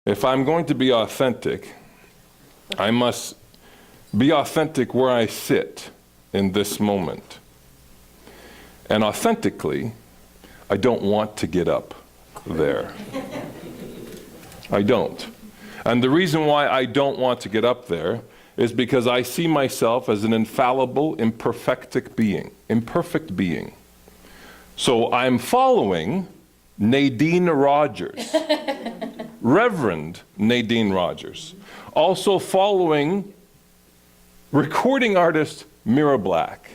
if I'm going to be authentic, I must be authentic where I sit in this moment. And authentically, I don't want to get up there. I don't. And the reason why I don't want to get up there is because I see myself as an infallible, imperfect being. So I'm following Nadine Rogers, Reverend Nadine Rogers. Also following recording artist Mira Black.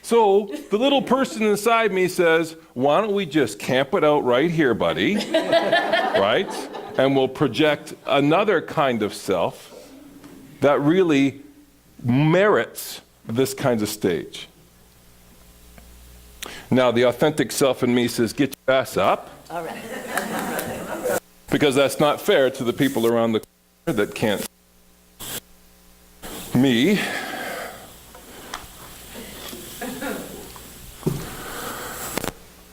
So the little person inside me says, why don't we just camp it out right here, buddy, right? And we'll project another kind of self that really merits this kind of stage. Now, the authentic self in me says, get your ass up. All right. Because that's not fair to the people around the corner that can't. Me.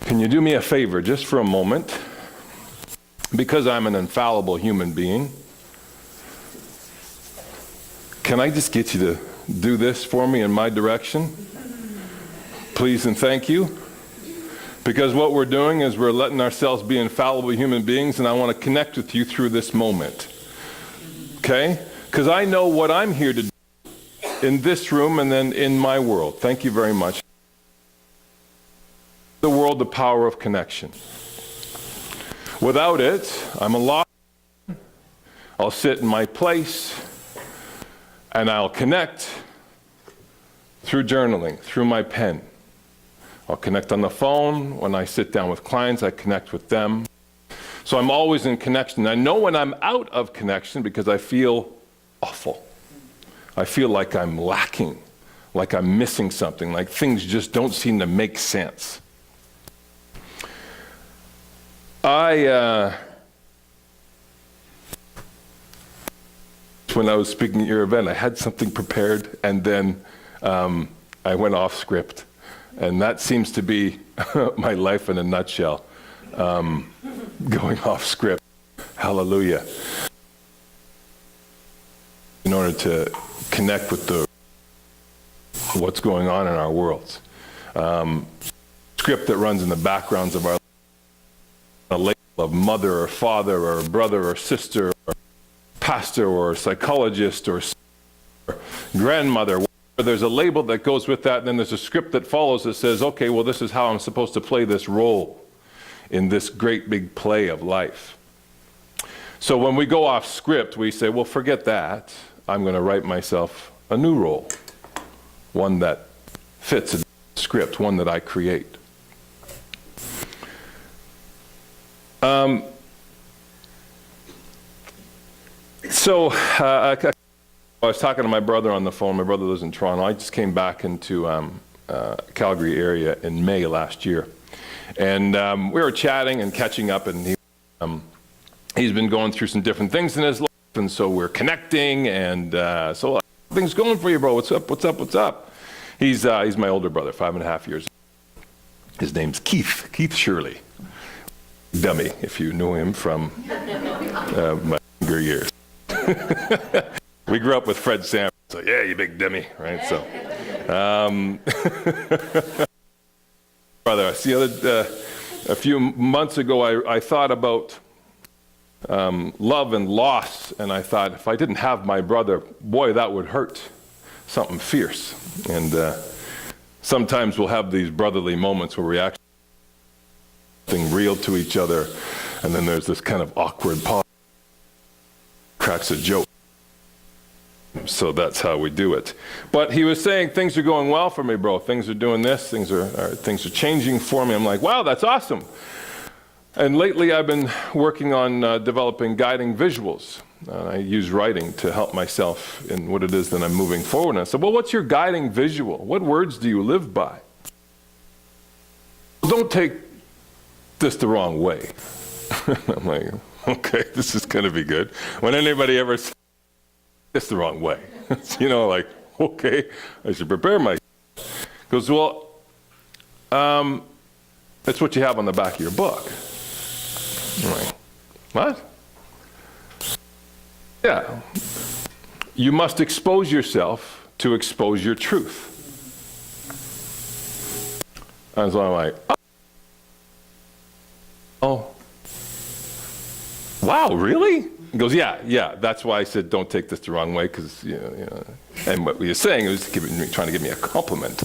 Can you do me a favor just for a moment? Because I'm an infallible human being, can I just get you to do this for me in my direction? Please and thank you. Because what we're doing is we're letting ourselves be infallible human beings, and I want to connect with you through this moment. Okay? Because I know what I'm here to do in this room and then in my world. Thank you very much. The world, the power of connection. Without it, I'm a lost. I'll sit in my place and I'll connect through journaling, through my pen. I'll connect on the phone. When I sit down with clients, I connect with them. So I'm always in connection. I know when I'm out of connection because I feel awful. I feel like I'm lacking, like I'm missing something, like things just don't seem to make sense. When I was speaking at your event, I had something prepared, and then I went off script. And that seems to be my life in a nutshell, going off script. Hallelujah. In order to connect with what's going on in our worlds. Script that runs in the backgrounds of our life, a label of mother or father or brother or sister or pastor or psychologist or grandmother. There's a label that goes with that, and then there's a script that follows that says, okay, well, this is how I'm supposed to play this role in this great big play of life. So when we go off script, we say, well, forget that. I'm going to write myself a new role, one that fits a script, one that I create. I was talking to my brother on the phone. My brother lives in Toronto. I just came back into Calgary area in May last year. And we were chatting and catching up, and he's been going through some different things in his life, and so we're connecting, and so things going for you, bro. What's up, what's up, what's up? He's my older brother, 5.5 years. His name's Keith Shirley. Dummy, if you knew him from my younger years. We grew up with Fred Sanford, so yeah, you big dummy, right? So, brother, a few months ago, I thought about love and loss, and I thought if I didn't have my brother, boy, that would hurt, something fierce. And sometimes we'll have these brotherly moments where we actually something real to each other, and then there's this kind of awkward pause, cracks a joke. So that's how we do it. But he was saying things are going well for me, bro. Things are doing this. Things are changing for me. I'm like, wow, that's awesome. And lately I've been working on developing guiding visuals. I use writing to help myself in what it is that I'm moving forward. And I said, well, what's your guiding visual? What words do you live by? Don't take this the wrong way. I'm like, okay, this is going to be good. When anybody ever says this the wrong way, like, okay, I should prepare myself. Goes, well, That's what you have on the back of your book. I'm like, what? Yeah. You must expose yourself to expose your truth. And so I'm like, oh. Wow, really? He goes, yeah. That's why I said don't take this the wrong way, because, you know. And what we were saying was trying to give me a compliment.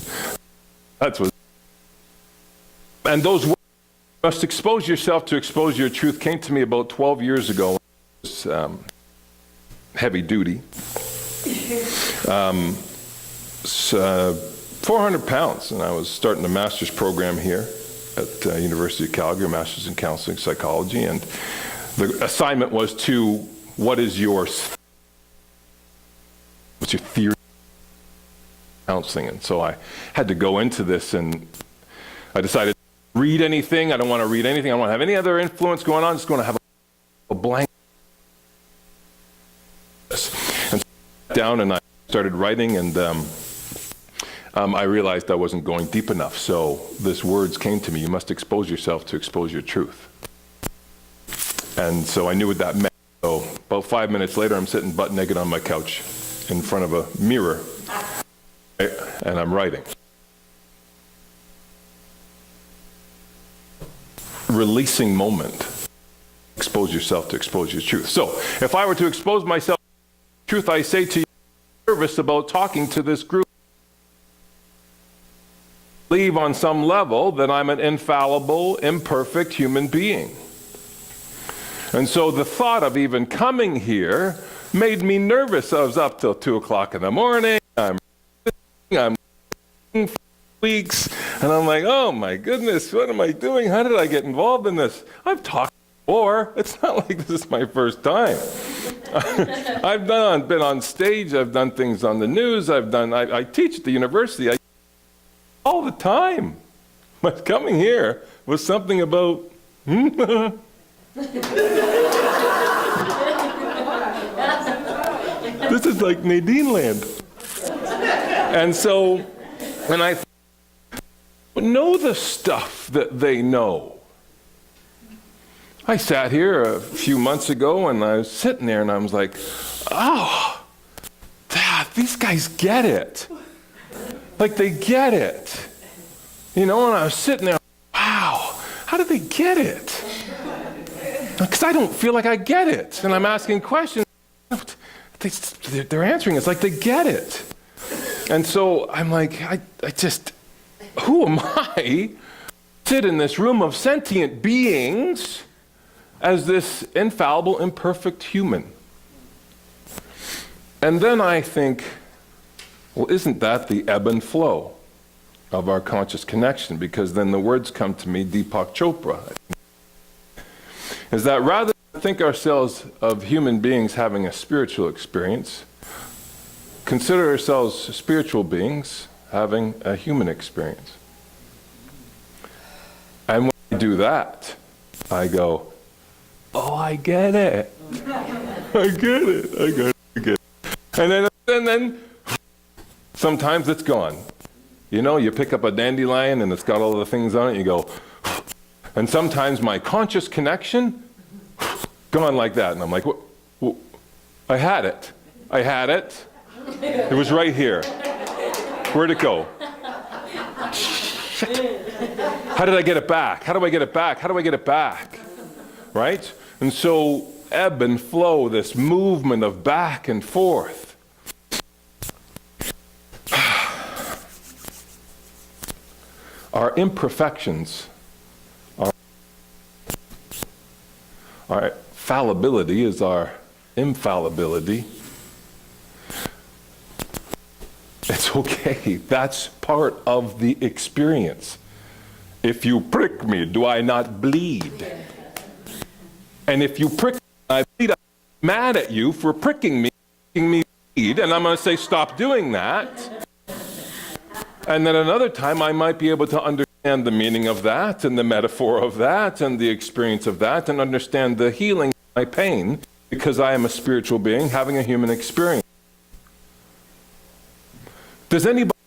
That's what. And those words, must expose yourself to expose your truth, came to me about 12 years ago. It was heavy duty. 400 pounds, and I was starting a master's program here at University of Calgary, master's in counseling psychology, and the assignment was to, what's your theory of counseling? And so I had to go into this, and I decided, read anything, I don't want to read anything, I don't want to have any other influence going on, I'm just going to have a blank. And so I sat down and I started writing, and I realized I wasn't going deep enough. So this words came to me, you must expose yourself to expose your truth. And so I knew what that meant. So about 5 minutes later, I'm sitting butt naked on my couch in front of a mirror, and I'm writing. Releasing moment. Expose yourself to expose your truth. So if I were to expose myself to truth, I say to you, I'm nervous about talking to this group. Believe on some level that I'm an infallible, imperfect human being. And so the thought of even coming here made me nervous. I was up till 2 o'clock in the morning. I'm for weeks, and I'm like, oh my goodness, what am I doing? How did I get involved in this? I've talked before. It's not like this is my first time. I've been on stage. I've done things on the news. I teach at the university. All the time. But coming here was something about, this is like Nadine land. And so, when I know the stuff that they know. I sat here a few months ago and I was sitting there and I was like, oh, these guys get it. Like they get it. You know, and I was sitting there, wow, how did they get it? Because I don't feel like I get it. And I'm asking questions. They're answering. It's like they get it. And so I'm like, I just, who am I to sit in this room of sentient beings as this infallible, imperfect human? And then I think, well, isn't that the ebb and flow of our conscious connection? Because then the words come to me, Deepak Chopra, is that rather than think ourselves of human beings having a spiritual experience, consider ourselves spiritual beings having a human experience. And when I do that, I go, oh, I get it. I get it. And then sometimes it's gone. You know, you pick up a dandelion and it's got all the things on it, you go, and sometimes my conscious connection, gone like that. And I'm like, what? I had it. It was right here. Where'd it go? Shit. How did I get it back? How do I get it back? Right? And so, ebb and flow, this movement of back and forth. Our imperfections, our fallibility is our infallibility. It's okay. That's part of the experience. If you prick me, do I not bleed? And if you prick me, I bleed, I'm mad at you for pricking me, making me bleed, and I'm going to say, stop doing that. And then another time I might be able to understand the meaning of that and the metaphor of that and the experience of that and understand the healing of my pain because I am a spiritual being having a human experience. Does anybody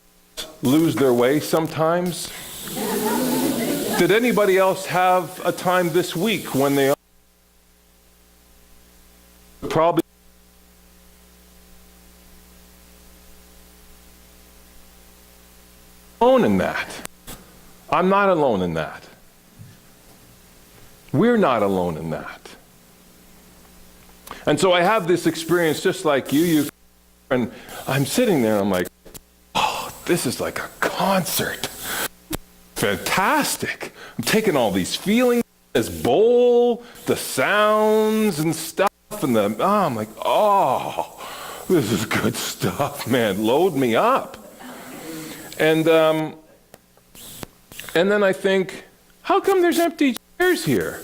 lose their way sometimes? Did anybody else have a time this week when they probably alone in that? I'm not alone in that. We're not alone in that. And so I have this experience just like you, and I'm sitting there and I'm like, oh, this is like a concert. Fantastic. I'm taking all these feelings, this bowl, the sounds and stuff, and I'm like, oh, this is good stuff, man. Load me up. And then I think, how come there's empty chairs here?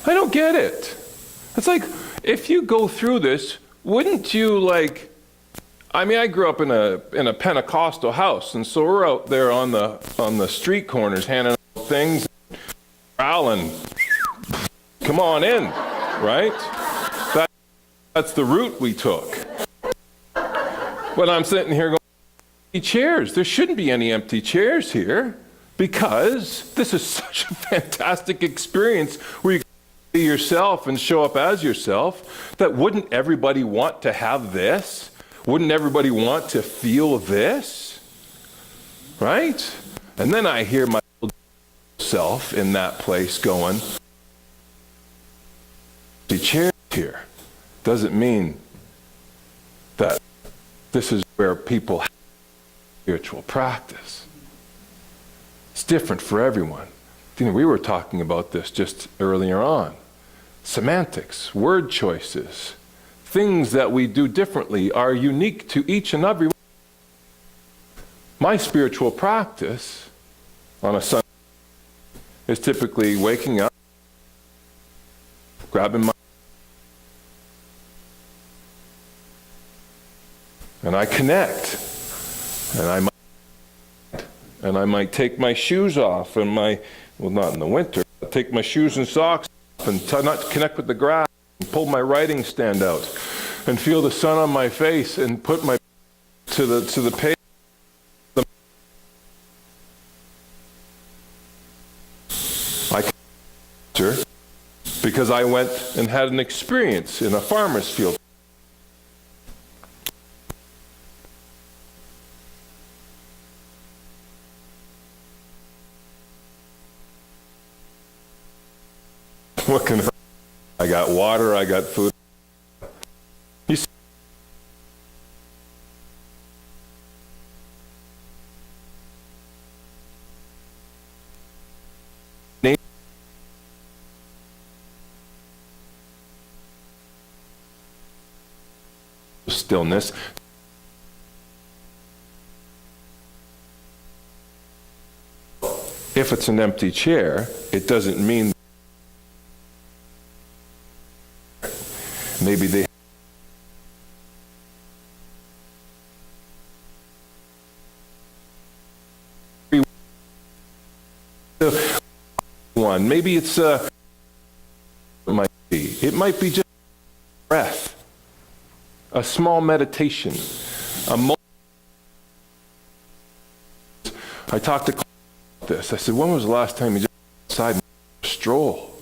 I don't get it. It's like, if you go through this, wouldn't you like, I mean, I grew up in a Pentecostal house, and so we're out there on the street corners handing out things, growling, come on in, right? That's the route we took. But I'm sitting here going, empty chairs. There shouldn't be any empty chairs here, because this is such a fantastic experience where you can be yourself and show up as yourself, that wouldn't everybody want to have this? Wouldn't everybody want to feel this? Right? And then I hear my self in that place going, the chair here doesn't mean that this is where people have spiritual practice. It's different for everyone. We were talking about this just earlier on. Semantics, word choices, things that we do differently are unique to each and every one. My spiritual practice on a Sunday is typically waking up, grabbing my, and I connect, and I might take my shoes off and well, not in the winter, I'll take my shoes and socks off and not connect with the grass and pull my writing stand out and feel the sun on my face and put my to the page. I can, because I went and had an experience in a farmer's field. What can I got water, I got food. You see, stillness. If it's an empty chair, it doesn't mean maybe they one. Maybe it's it might be just breath, a small meditation, I talked to about this. I said, when was the last time you just decided to stroll?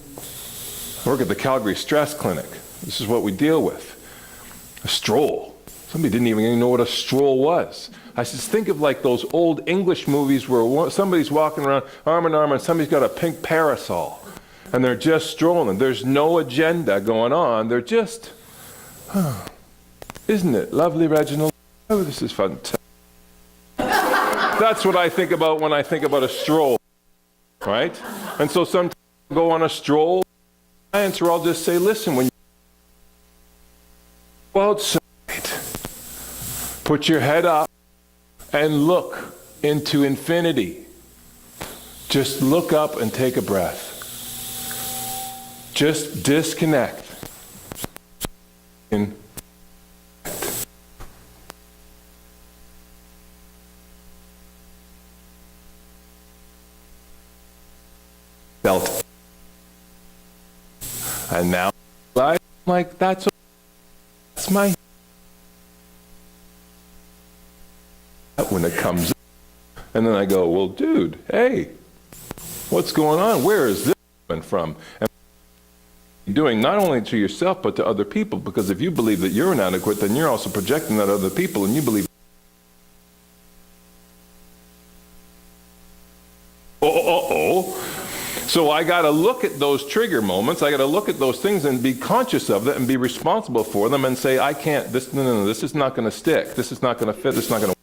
I work at the Calgary Stress Clinic. This is what we deal with. A stroll. Somebody didn't even know what a stroll was. I said, think of like those old English movies where somebody's walking around arm in arm and somebody's got a pink parasol and they're just strolling. There's no agenda going on. They're just, isn't it lovely, Reginald? Oh, this is fantastic. That's what I think about when I think about a stroll, right? And so sometimes I go on a stroll, or I'll just say, listen, when you go outside, put your head up and look into infinity. Just look up and take a breath. Just disconnect. Felt. And now I'm like, that's my when it comes up. And then I go, well, dude, hey, What's going on? Where is this coming from? And doing not only to yourself, but to other people, because if you believe that you're inadequate, then you're also projecting that other people, and you believe, So I got to look at those trigger moments. I got to look at those things and be conscious of it and be responsible for them and say, I can't, no, this is not going to stick. This is not going to fit. This is not going to.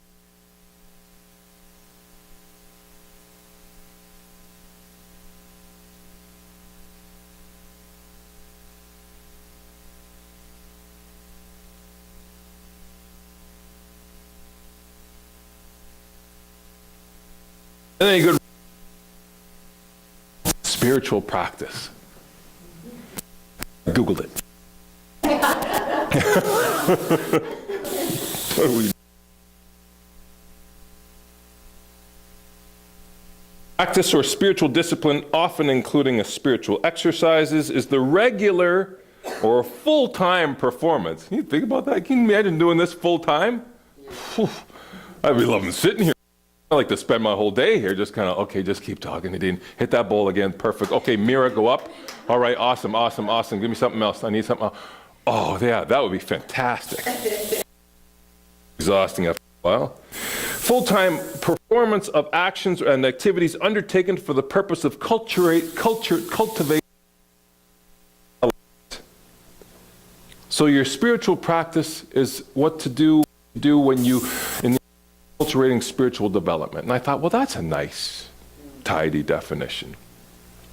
And then you go, spiritual practice. Googled it. Practice or spiritual discipline, often including a spiritual exercises, is the regular or full-time performance. Can you think about that? Can you imagine doing this full-time? I'd be loving sitting here. I like to spend my whole day here just kind of, okay, just keep talking, Nadine. Hit that bowl again, perfect. Okay, mirror, go up. All right, awesome, awesome, awesome. Give me something else. I need something else. Oh, yeah, that would be fantastic. Exhausting after a while. Full-time performance of actions and activities undertaken for the purpose of cultivating. So your spiritual practice is what to do when you, in the cultivating spiritual development. And I thought, well, that's a nice, tidy definition.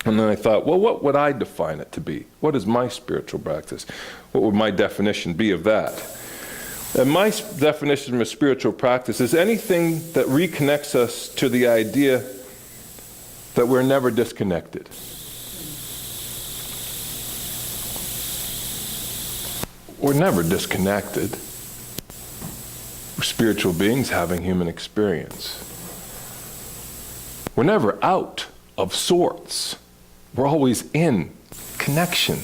And then I thought, well, what would I define it to be? What is my spiritual practice? What would my definition be of that? And my definition of spiritual practice is anything that reconnects us to the idea that we're never disconnected. We're never disconnected. We're spiritual beings having human experience. We're never out of sorts. We're always in connection.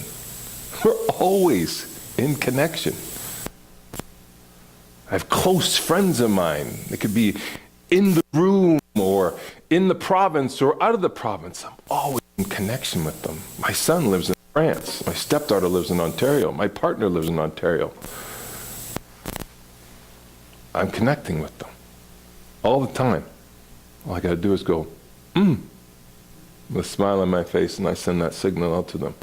We're always in connection. I have close friends of mine. They could be in the room or in the province or out of the province. I'm always in connection with them. My son lives in France. My stepdaughter lives in Ontario. My partner lives in Ontario. I'm connecting with them all the time. All I got to do is go, with a smile on my face, and I send that signal out to them.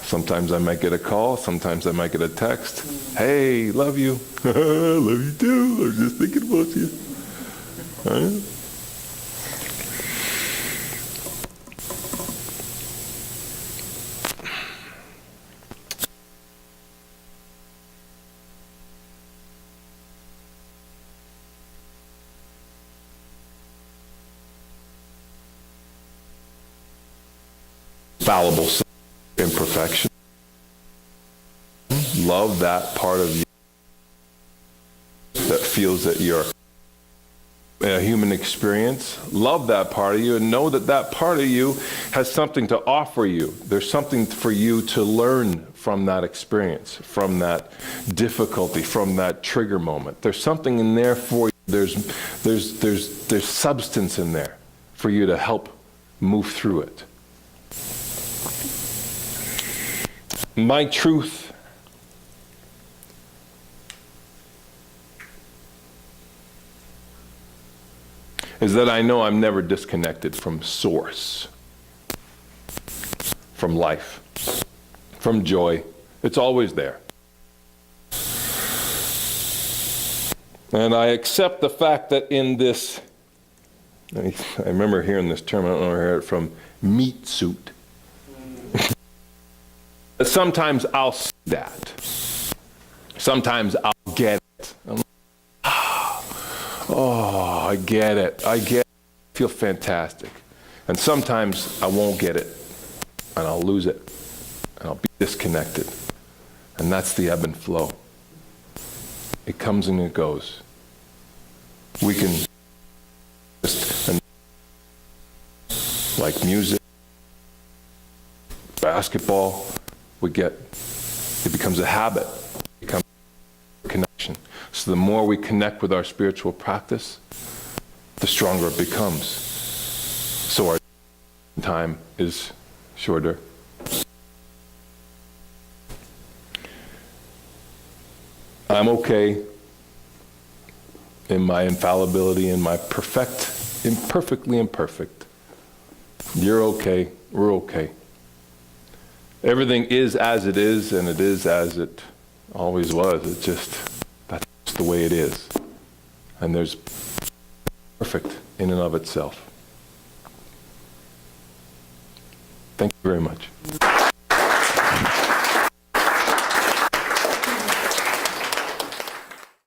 Sometimes I might get a call, sometimes I might get a text. Hey, love you. Love you too. I was just thinking about you. Right? Fallible imperfection. Love that part of you that feels that you're a human experience. Love that part of you and know that that part of you has something to offer you. There's something for you to learn from that experience, from that difficulty, from that trigger moment. There's something in there for you. There's substance in there for you to help move through it. My truth is that I know I'm never disconnected from source, from life, from joy. It's always there. And I accept the fact that in this, I remember hearing this term, I don't know where I heard it from, meat suit. Sometimes I'll see that. Sometimes I'll get it. I'm like, oh, I get it. I feel fantastic. And sometimes I won't get it, and I'll lose it, and I'll be disconnected. And that's the ebb and flow. It comes and it goes. We can just, like music, basketball, it becomes a habit, it becomes a connection. So the more we connect with our spiritual practice, the stronger it becomes. So our time is shorter. I'm okay in my infallibility, in my imperfectly imperfect. You're okay, we're okay. Everything is as it is, and it is as it always was. It's just, that's the way it is. And there's perfect in and of itself. Thank you very much.